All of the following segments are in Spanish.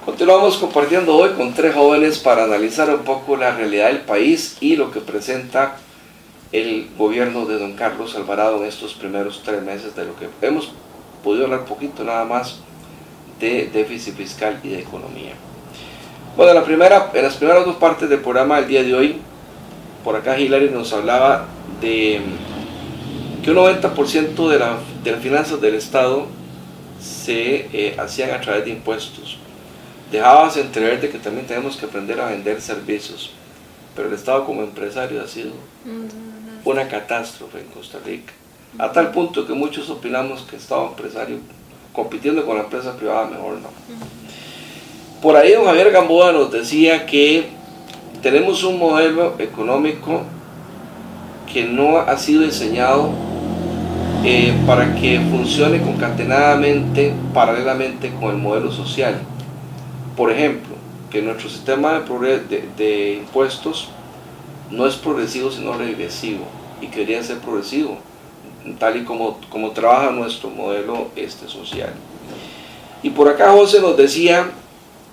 Continuamos compartiendo hoy con tres jóvenes para analizar un poco la realidad del país y lo que presenta el gobierno de don Carlos Alvarado en estos primeros 3 meses, de lo que hemos podido hablar poquito nada más de déficit fiscal y de economía. Bueno, en las primeras 2 partes del programa del día de hoy, por acá Hilary nos hablaba de que un 90% de las finanzas del Estado se hacían a través de impuestos. Dejabas entrever de que también tenemos que aprender a vender servicios, pero el Estado como empresario ha sido una catástrofe en Costa Rica, a tal punto que muchos opinamos que el Estado empresario compitiendo con la empresa privada mejor no. Por ahí don Javier Gamboa nos decía que tenemos un modelo económico que no ha sido diseñado para que funcione concatenadamente, paralelamente con el modelo social. Por ejemplo, que nuestro sistema de impuestos no es progresivo sino regresivo, y que debería ser progresivo, tal y como trabaja nuestro modelo social. Y por acá José nos decía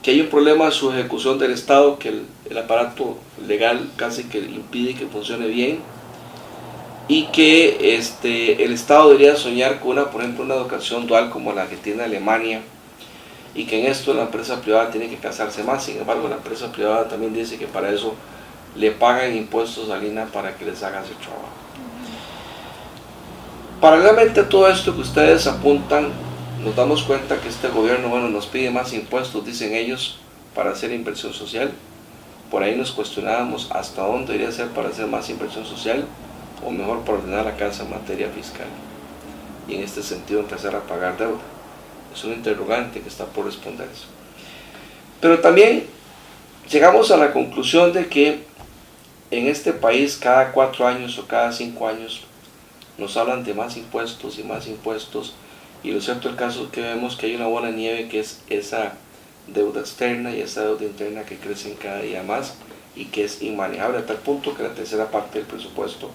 que hay un problema de su ejecución del Estado, que el aparato legal casi que impide que funcione bien, y que el Estado debería soñar con por ejemplo, una educación dual como la que tiene Alemania, y que en esto la empresa privada tiene que casarse más. Sin embargo, la empresa privada también dice que para eso le pagan impuestos al INAH para que les haga su trabajo. Paralelamente a todo esto que ustedes apuntan, nos damos cuenta que este gobierno, nos pide más impuestos, dicen ellos, para hacer inversión social. Por ahí nos cuestionábamos hasta dónde debería ser para hacer más inversión social, o mejor para ordenar la casa en materia fiscal, y en este sentido empezar a pagar deuda. Es un interrogante que está por responderse. Pero también llegamos a la conclusión de que en este país cada 4 años o cada 5 años nos hablan de más impuestos y más impuestos, y lo cierto del caso es que vemos que hay una bola de nieve que es esa deuda externa y esa deuda interna que crecen cada día más y que es inmanejable, a tal punto que la tercera parte del presupuesto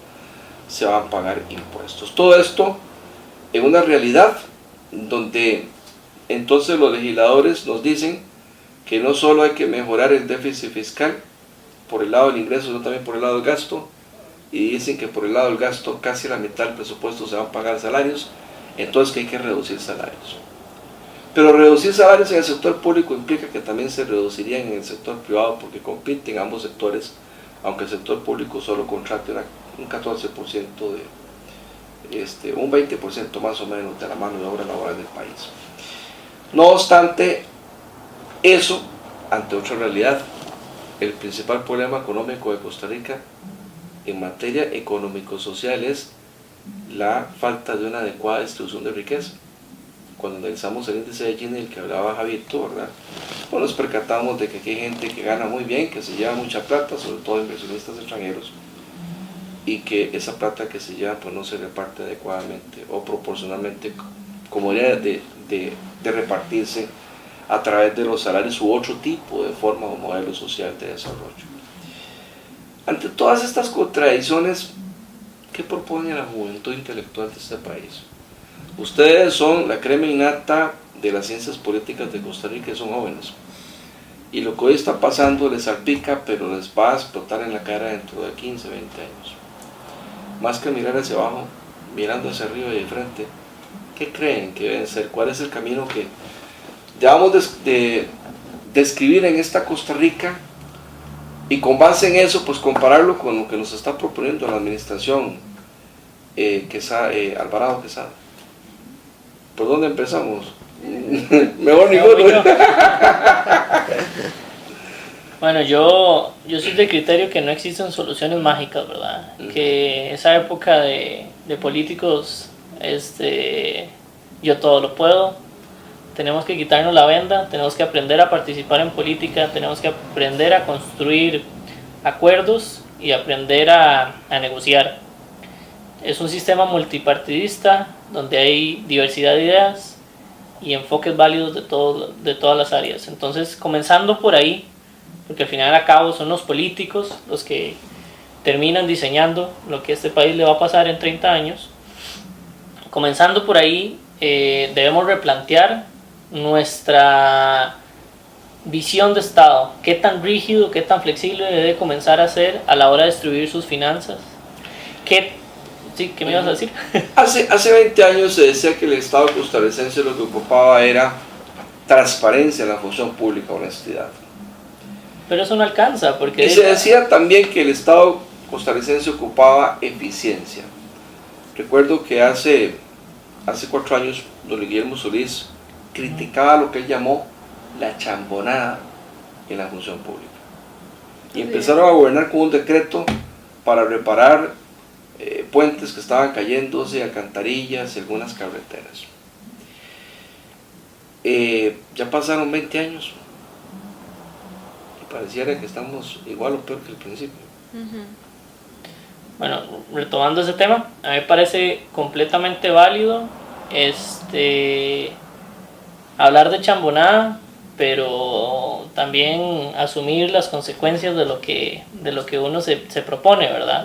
se van a pagar impuestos. Todo esto en una realidad donde entonces los legisladores nos dicen que no solo hay que mejorar el déficit fiscal por el lado del ingreso, sino también por el lado del gasto, y dicen que por el lado del gasto casi la mitad del presupuesto se van a pagar salarios, entonces que hay que reducir salarios. Pero reducir salarios en el sector público implica que también se reducirían en el sector privado, porque compiten ambos sectores, aunque el sector público solo contrate un 14% un 20% más o menos de la mano de obra laboral del país. No obstante eso, ante otra realidad, el principal problema económico de Costa Rica en materia económico-social es la falta de una adecuada distribución de riqueza. Cuando analizamos el índice de Gini, el que hablaba Javito, ¿verdad? Pues nos percatamos de que hay gente que gana muy bien, que se lleva mucha plata, sobre todo inversionistas extranjeros, y que esa plata que se lleva pues no se reparte adecuadamente o proporcionalmente como debería de repartirse a través de los salarios u otro tipo de forma o modelo social de desarrollo. Ante todas estas contradicciones, ¿qué propone la juventud intelectual de este país? Ustedes son la crema innata de las ciencias políticas de Costa Rica y son jóvenes. Y lo que hoy está pasando les salpica, pero les va a explotar en la cara dentro de 15, 20 años. Más que mirar hacia abajo, mirando hacia arriba y de frente, ¿qué creen que deben ser? ¿Cuál es el camino que debamos de describir en esta Costa Rica? Y con base en eso, pues compararlo con lo que nos está proponiendo la administración Alvarado Quesada. ¿Por dónde empezamos? Mejor ninguno. Bueno, yo soy del criterio que no existen soluciones mágicas, ¿verdad? Que esa época de políticos, yo todo lo puedo, tenemos que quitarnos la venda, tenemos que aprender a participar en política, tenemos que aprender a construir acuerdos y aprender a negociar. Es un sistema multipartidista donde hay diversidad de ideas y enfoques válidos de todas las áreas. Entonces, comenzando por ahí, porque al final a cabo son los políticos los que terminan diseñando lo que a este país le va a pasar en 30 años. Comenzando por ahí, debemos replantear nuestra visión de Estado, qué tan rígido, qué tan flexible debe comenzar a ser a la hora de distribuir sus finanzas. ¿Qué me ibas a decir? Hace 20 años se decía que el Estado costarricense lo que ocupaba era transparencia en la función pública, honestidad. Pero eso no alcanza, porque... Y se decía también que el Estado costarricense ocupaba eficiencia. Recuerdo que hace 4 años don Guillermo Solís criticaba lo que él llamó la chambonada en la función pública. Y empezaron a gobernar con un decreto para reparar puentes que estaban cayéndose, alcantarillas y algunas carreteras. Ya pasaron 20 años y pareciera que estamos igual o peor que al principio. Bueno, retomando ese tema, a mí me parece completamente válido hablar de chambonada, pero también asumir las consecuencias de lo que uno se propone, ¿verdad?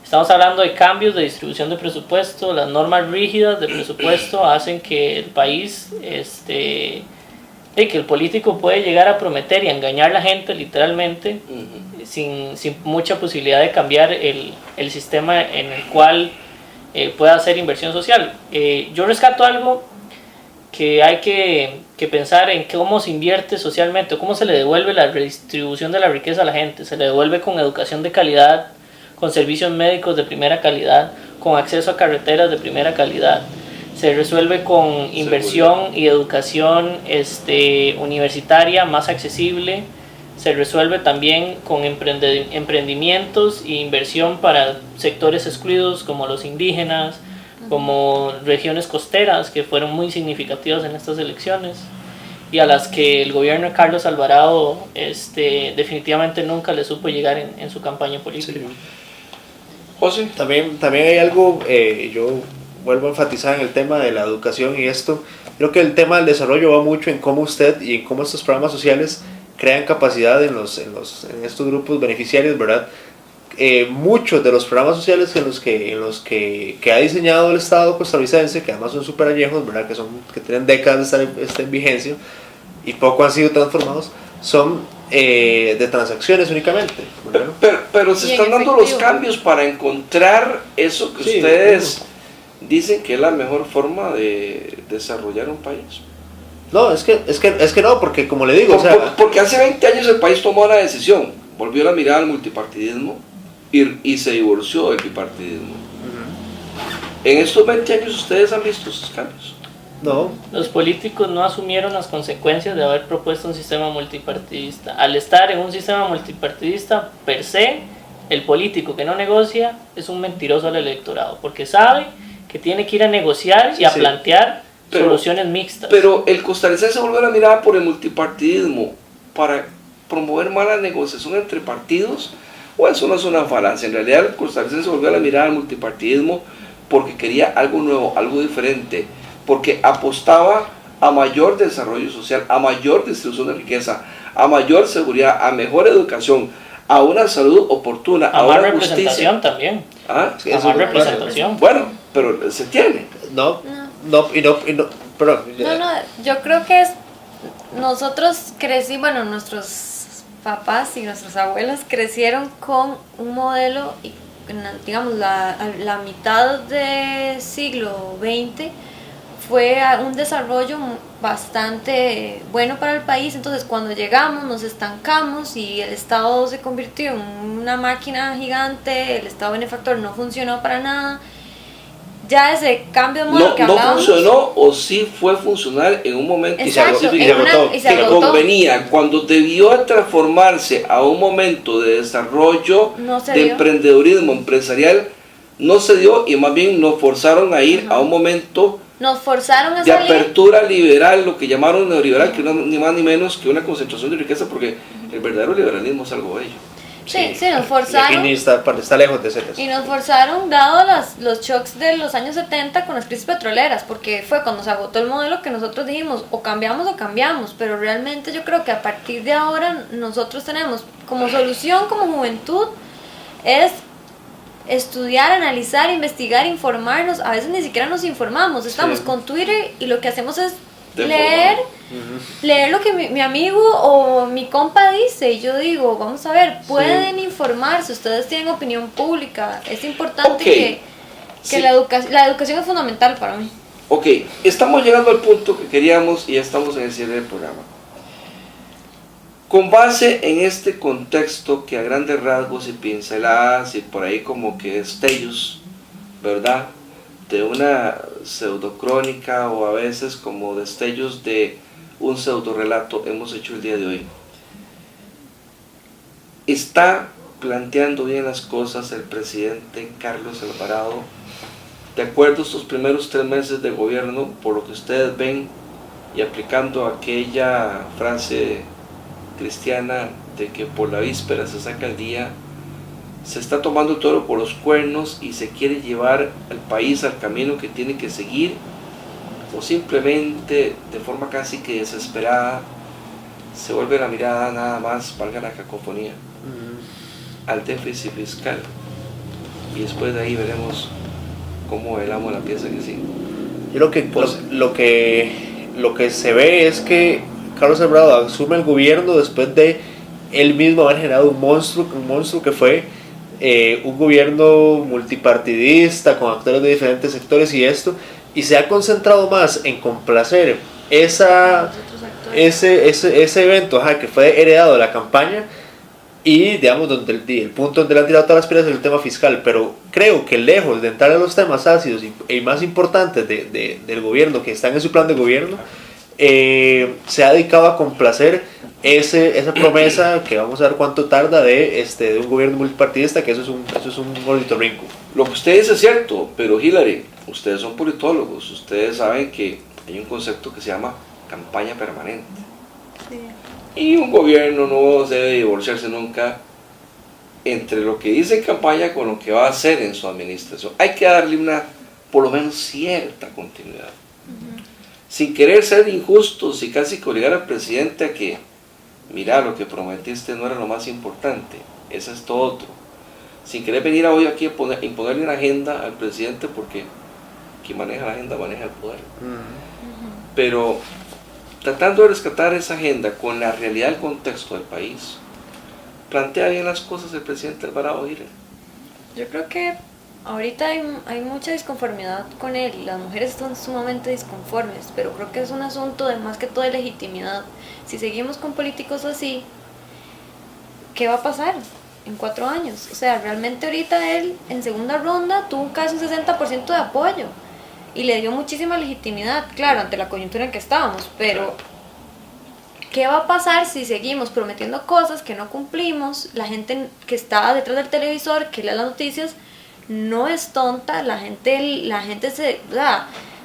Estamos hablando de cambios de distribución de presupuesto, las normas rígidas de presupuesto hacen que el país, que el político puede llegar a prometer y a engañar a la gente literalmente, sin mucha posibilidad de cambiar el sistema en el cual pueda hacer inversión social. Yo rescato algo que hay que pensar en cómo se invierte socialmente, cómo se le devuelve la redistribución de la riqueza a la gente. Se le devuelve con educación de calidad, con servicios médicos de primera calidad, con acceso a carreteras de primera calidad. Se resuelve con inversión y educación universitaria más accesible. Se resuelve también con emprendimientos e inversión para sectores excluidos como los indígenas, como regiones costeras que fueron muy significativas en estas elecciones y a las que el gobierno de Carlos Alvarado definitivamente nunca le supo llegar en su campaña política. Sí. José. También hay algo, yo vuelvo a enfatizar en el tema de la educación y esto. Creo que el tema del desarrollo va mucho en cómo usted y en cómo estos programas sociales crean capacidad en estos grupos beneficiarios, ¿verdad? Muchos de los programas sociales en los que ha diseñado el Estado costarricense, que además son súper añejos, ¿verdad? Que tienen décadas de estar en vigencia y poco han sido transformados, son de transacciones únicamente. Pero se están dando los cambios para encontrar eso que ustedes dicen que es la mejor forma de desarrollar un país. No, es que no, porque como le digo, porque hace 20 años el país tomó una decisión, volvió la mirada al multipartidismo y se divorció del bipartidismo. En estos 20 años ustedes han visto esos cambios. No. Los políticos no asumieron las consecuencias de haber propuesto un sistema multipartidista. Al estar en un sistema multipartidista, per se, el político que no negocia es un mentiroso al electorado, porque sabe que tiene que ir a negociar y a plantear soluciones mixtas. Pero el costarricense volvió la mirada por el multipartidismo para promover mala negociación entre partidos, o eso no es una falacia. En realidad el costarricense volvió la mirada al multipartidismo porque quería algo nuevo, algo diferente, porque apostaba a mayor desarrollo social, a mayor distribución de riqueza, a mayor seguridad, a mejor educación, a una salud oportuna, a más una representación justicia. También. ¿Ah? A más representación. Bueno, pero se tiene. No, perdón. No, yo creo que nosotros nuestros papás y nuestros abuelos crecieron con un modelo, digamos, la mitad del siglo XX fue un desarrollo bastante bueno para el país. Entonces cuando llegamos nos estancamos y el Estado se convirtió en una máquina gigante, el Estado benefactor no funcionó para nada. Ya ese cambio de modelo que hablábamos... No funcionó o sí fue funcional en un momento. Exacto, y se agotó. Convenía, cuando debió transformarse a un momento de desarrollo, de emprendedurismo empresarial, no se dio y más bien nos forzaron a ir a un momento nos forzaron a de apertura liberal, lo que llamaron neoliberal, que no ni más ni menos que una concentración de riqueza, porque el verdadero liberalismo es algo bello. Sí, nos forzaron. Y está lejos de ser eso. Y nos forzaron, dado los shocks de los años 70 con las crisis petroleras, porque fue cuando se agotó el modelo que nosotros dijimos, o cambiamos, pero realmente yo creo que a partir de ahora nosotros tenemos como solución, como juventud, es estudiar, analizar, investigar, informarnos. A veces ni siquiera nos informamos, estamos con Twitter y lo que hacemos es De leer lo que mi amigo o mi compa dice. Y yo digo, vamos a ver, pueden informarse, ustedes tienen opinión pública. Es importante que Sí. la educación es fundamental para mí. Ok, estamos llegando al punto que queríamos y ya estamos en el cierre del programa. Con base en este contexto que a grandes rasgos y pinceladas y por ahí como que destellos, ¿verdad? De una pseudocrónica o a veces como destellos de un pseudorelato hemos hecho el día de hoy. Está planteando bien las cosas el presidente Carlos Alvarado, de acuerdo a estos primeros 3 meses de gobierno, por lo que ustedes ven, y aplicando aquella frase cristiana de que por la víspera se saca el día, se está tomando todo por los cuernos y se quiere llevar al país al camino que tiene que seguir, o simplemente de forma casi que desesperada se vuelve la mirada nada más, valga la cacofonía, al déficit fiscal, y después de ahí veremos cómo velamos la pieza que sigue. Yo lo que se ve es que Carlos Alvarado asume el gobierno después de él mismo haber generado un monstruo que fue un gobierno multipartidista con actores de diferentes sectores y se ha concentrado más en complacer ese evento que fue heredado de la campaña, y digamos donde el punto donde le han tirado todas las piedras es el tema fiscal. Pero creo que lejos de entrar a los temas ácidos y más importantes del gobierno que están en su plan de gobierno, se ha dedicado a complacer esa promesa que vamos a ver cuánto tarda de un gobierno multipartidista, que eso es un ornitorrinco. Lo que usted dice es cierto, pero Hillary, ustedes son politólogos, ustedes saben que hay un concepto que se llama campaña permanente. Sí. Y un gobierno no debe divorciarse nunca entre lo que dice en campaña con lo que va a hacer en su administración. Hay que darle por lo menos cierta continuidad. Sin querer ser injustos y casi que obligar al presidente a que, mira, lo que prometiste no era lo más importante, eso es todo otro. Sin querer venir hoy aquí a imponerle una agenda al presidente, porque quien maneja la agenda maneja el poder. Pero tratando de rescatar esa agenda con la realidad del contexto del país, plantea bien las cosas el presidente Alvarado. Yo creo que ahorita hay mucha disconformidad con él, las mujeres están sumamente disconformes, pero creo que es un asunto de más que todo de legitimidad. Si seguimos con políticos así, ¿qué va a pasar en 4 años? O sea, realmente ahorita él en segunda ronda tuvo casi un 60% de apoyo y le dio muchísima legitimidad, claro, ante la coyuntura en que estábamos, pero ¿qué va a pasar si seguimos prometiendo cosas que no cumplimos? La gente que está detrás del televisor, que lee las noticias, no es tonta, la gente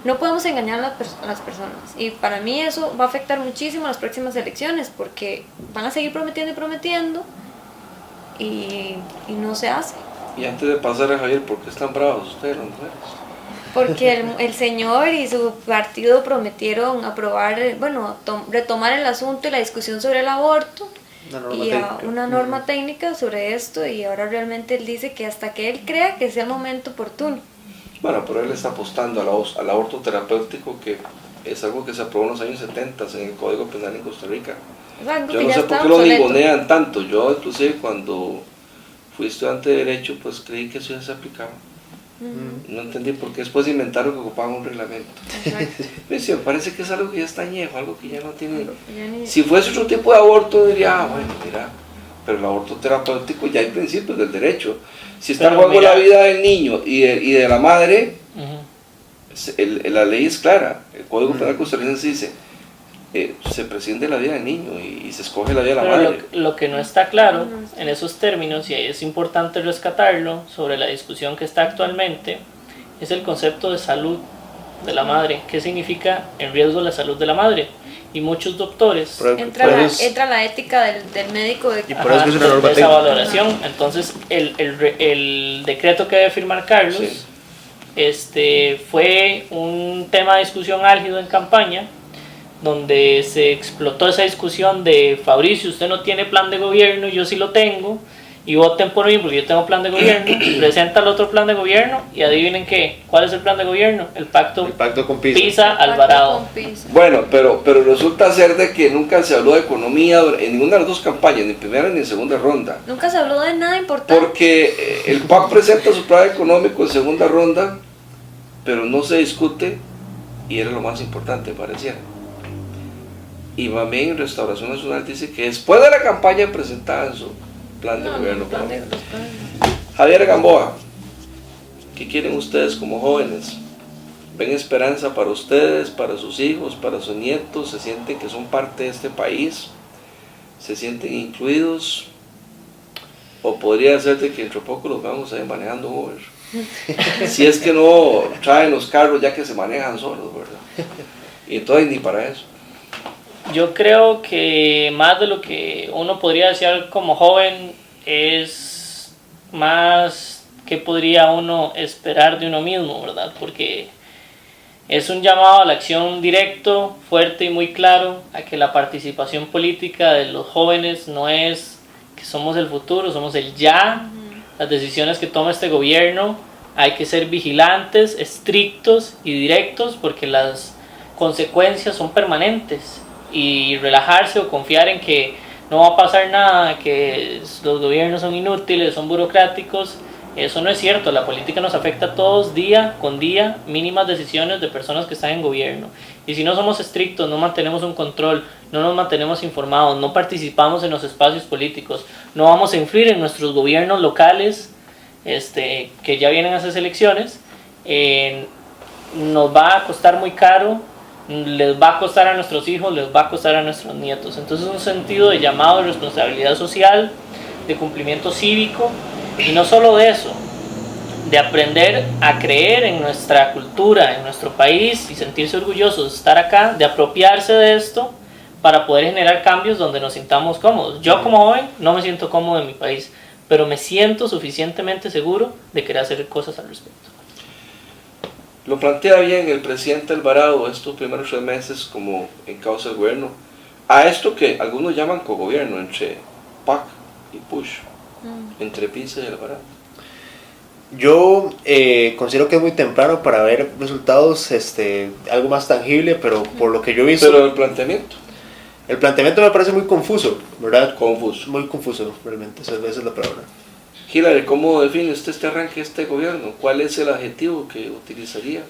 no podemos engañar a las personas, y para mí eso va a afectar muchísimo las próximas elecciones, porque van a seguir prometiendo y no se hace. Y antes de pasar a Javier, ¿por qué están bravos ustedes las mujeres? Porque el señor y su partido prometieron retomar el asunto y la discusión sobre el aborto, una norma técnica sobre esto, y ahora realmente él dice que hasta que él crea que sea el momento oportuno. Bueno, pero él está apostando al aborto terapéutico, que es algo que se aprobó en los años 70 en el Código Penal en Costa Rica. Yo no sé por qué lo ningunean tanto. Yo inclusive cuando fui estudiante de Derecho, pues creí que eso ya se aplicaba. No entendí por qué después inventaron que ocupaban un reglamento. Me parece que es algo que ya está añejo, algo que ya no tiene. Si fuese otro tipo de aborto diría, bueno, mira, pero el aborto terapéutico ya hay principios del derecho. Si está en juego la vida del niño y de la madre, la ley es clara. El Código Penal costarricense dice, se prescinde la vida del niño y se escoge la vida de la madre. Lo que no está claro en esos términos, y es importante rescatarlo sobre la discusión que está actualmente, es el concepto de salud de la madre. ¿Qué significa en riesgo la salud de la madre? Y muchos doctores... Entra la ética del médico de esa valoración. Entonces el decreto que debe firmar Carlos fue un tema de discusión álgido en campaña, donde se explotó esa discusión de Fabricio, usted no tiene plan de gobierno, yo sí lo tengo, y voten por mí porque yo tengo plan de gobierno, presenta el otro plan de gobierno y adivinen qué, ¿cuál es el plan de gobierno? El pacto con Pisa. Pisa-Alvarado. Bueno, pero resulta ser de que nunca se habló de economía en ninguna de las dos campañas, ni en primera ni en segunda ronda. Nunca se habló de nada importante. Porque el PAC presenta su plan económico en segunda ronda, pero no se discute, y era lo más importante, pareciera. Y Mamén en Restauración Nacional dice que después de la campaña presentaban su plan de gobierno. Javier Gamboa, ¿qué quieren ustedes como jóvenes? ¿Ven esperanza para ustedes, para sus hijos, para sus nietos? ¿Se sienten que son parte de este país? ¿Se sienten incluidos? ¿O podría ser de que entre poco los vamos a ir manejando Uber? Si es que no traen los carros ya que se manejan solos, ¿verdad? Y entonces ni para eso. Yo creo que más de lo que uno podría desear como joven es más que podría uno esperar de uno mismo, ¿verdad? Porque es un llamado a la acción directo, fuerte y muy claro, a que la participación política de los jóvenes no es que somos el futuro, somos el ya. Las decisiones que toma este gobierno hay que ser vigilantes, estrictos y directos porque las consecuencias son permanentes. Y relajarse o confiar en que no va a pasar nada, que los gobiernos son inútiles, son burocráticos, eso no es cierto. La política nos afecta a todos día con día, mínimas decisiones de personas que están en gobierno. Y si no somos estrictos, no mantenemos un control, no nos mantenemos informados, no participamos en los espacios políticos, no vamos a influir en nuestros gobiernos locales, que ya vienen a esas elecciones, nos va a costar muy caro, les va a costar a nuestros hijos, les va a costar a nuestros nietos. Entonces es un sentido de llamado de responsabilidad social, de cumplimiento cívico, y no solo de eso, de aprender a creer en nuestra cultura, en nuestro país y sentirse orgullosos de estar acá, de apropiarse de esto para poder generar cambios donde nos sintamos cómodos. Yo como joven no me siento cómodo en mi país, pero me siento suficientemente seguro de querer hacer cosas al respecto. Lo plantea bien el presidente Alvarado estos primeros 3 meses como en causa del gobierno, a esto que algunos llaman cogobierno entre PAC y PUSH, entre Pisa y Alvarado. Yo considero que es muy temprano para ver resultados, algo más tangible, pero por lo que yo he visto... Pero el planteamiento me parece muy confuso, ¿verdad? Confuso. Muy confuso, realmente, esa es la palabra. Hillary, ¿cómo define usted este arranque de este gobierno? ¿Cuál es el adjetivo que utilizaría?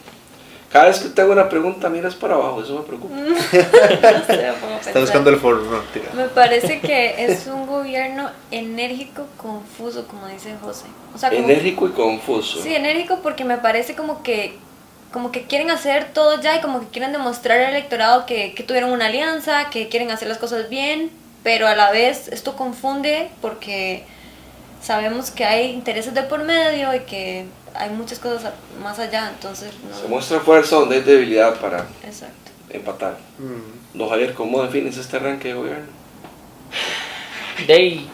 Cada vez que te hago una pregunta, miras para abajo, eso me preocupa. No sé, Está buscando el foro, no, tira. Me parece que es un gobierno enérgico, confuso, como dice José. O sea, enérgico y confuso. Sí, enérgico porque me parece como que quieren hacer todo ya y como que quieren demostrar al electorado que tuvieron una alianza, que quieren hacer las cosas bien, pero a la vez esto confunde porque sabemos que hay intereses de por medio y que hay muchas cosas más allá, entonces... No. Se muestra fuerza donde hay debilidad para Exacto. empatar. Don Javier, ¿cómo defines este arranque de gobierno?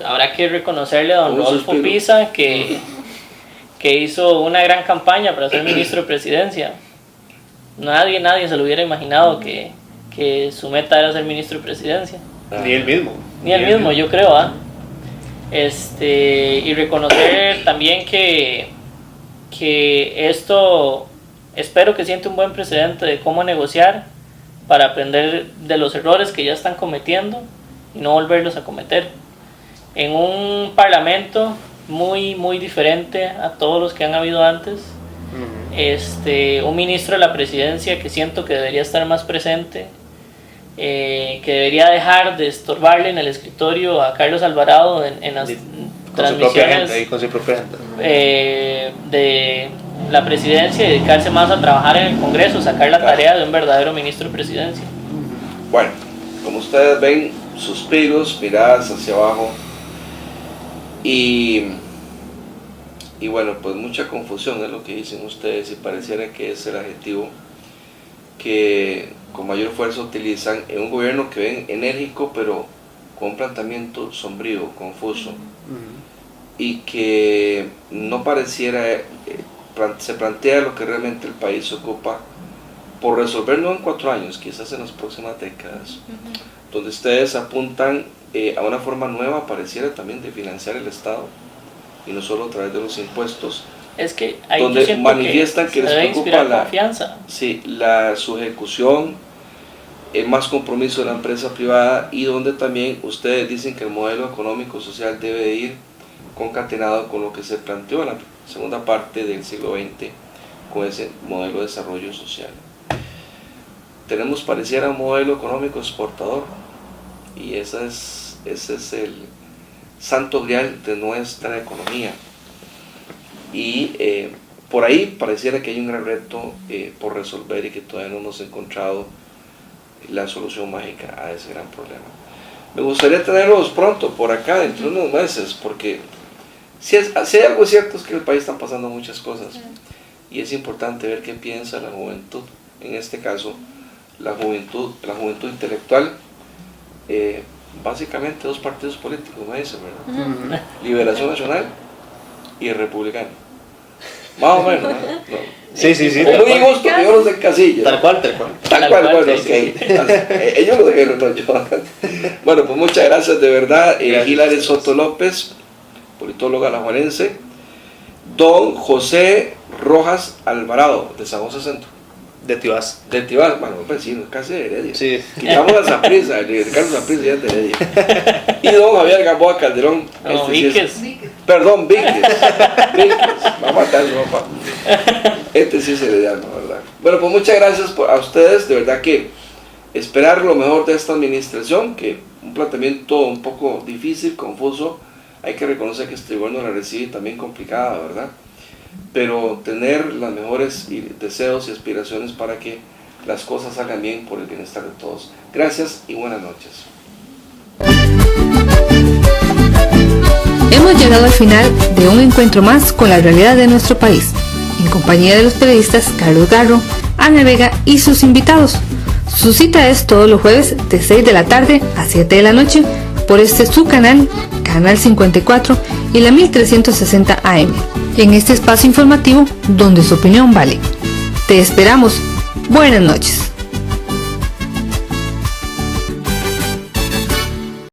Habrá que reconocerle a don Un Rodolfo suspiro. Pisa que hizo una gran campaña para ser ministro de presidencia. Nadie se lo hubiera imaginado que su meta era ser ministro de presidencia. Ni él mismo. Ni él mismo, yo creo, y reconocer también que esto, espero que siente un buen precedente de cómo negociar para aprender de los errores que ya están cometiendo y no volverlos a cometer. En un parlamento muy, muy diferente a todos los que han habido antes, un ministro de la presidencia que siento que debería estar más presente, que debería dejar de estorbarle en el escritorio a Carlos Alvarado en las transmisiones con su propia gente. De la presidencia y dedicarse más a trabajar en el Congreso, sacar la tarea de un verdadero ministro de presidencia. Bueno, como ustedes ven, suspiros, miradas hacia abajo y bueno, pues mucha confusión es lo que dicen ustedes y pareciera que es el adjetivo que con mayor fuerza utilizan en un gobierno que ven enérgico pero con un planteamiento sombrío, confuso, y que no pareciera, se plantea lo que realmente el país ocupa por resolver no en 4 años, quizás en las próximas décadas, donde ustedes apuntan a una forma nueva, pareciera también, de financiar el Estado, y no solo a través de los impuestos, Es que ahí donde yo siento manifiestan que se les debe preocupa inspirar confianza. su ejecución, más compromiso de la empresa privada, y donde también ustedes dicen que el modelo económico social debe de ir concatenado con lo que se planteó en la segunda parte del siglo XX con ese modelo de desarrollo social. Tenemos, pareciera, un modelo económico exportador, y ese es el santo grial de nuestra economía, y por ahí pareciera que hay un gran reto por resolver, y que todavía no hemos encontrado la solución mágica a ese gran problema. Me gustaría tenerlos pronto por acá, dentro de unos meses, porque si hay algo cierto es que en el país están pasando muchas cosas, y es importante ver qué piensa la juventud, en este caso la juventud intelectual, básicamente dos partidos políticos, me dicen, ¿verdad? Liberación Nacional y el Republicano, más o menos, ¿no? Sí. Es muy injusto que yo los encasillo. Tal cual. Bueno, sí. okay. Ellos lo dijeron, no yo. Bueno, pues muchas gracias de verdad. Hilary Soto López, politóloga alajuelense. Don José Rojas Alvarado, de San José Centro. De Tibás. De Tibás, bueno, vecino, casi de Heredia. Sí. Quitamos la Saprissa, el Carlos Saprissa ya es de Heredia. Y don Javier Gamboa Calderón. No, sí Víquez. Perdón, Víquez. Va a matar su papá. Este sí es herediano, ¿verdad? Bueno, pues muchas gracias a ustedes. De verdad que esperar lo mejor de esta administración, que un planteamiento un poco difícil, confuso. Hay que reconocer que este gobierno la recibe también complicada, ¿verdad? Pero tener los mejores deseos y aspiraciones para que las cosas salgan bien por el bienestar de todos. Gracias y buenas noches. Hemos llegado al final de un encuentro más con la realidad de nuestro país, en compañía de los periodistas Carlos Garro, Ana Vega y sus invitados. Su cita es todos los jueves de 6 de la tarde a 7 de la noche por su canal, Canal 54 y la 1360 AM, en este espacio informativo donde su opinión vale. Te esperamos. Buenas noches.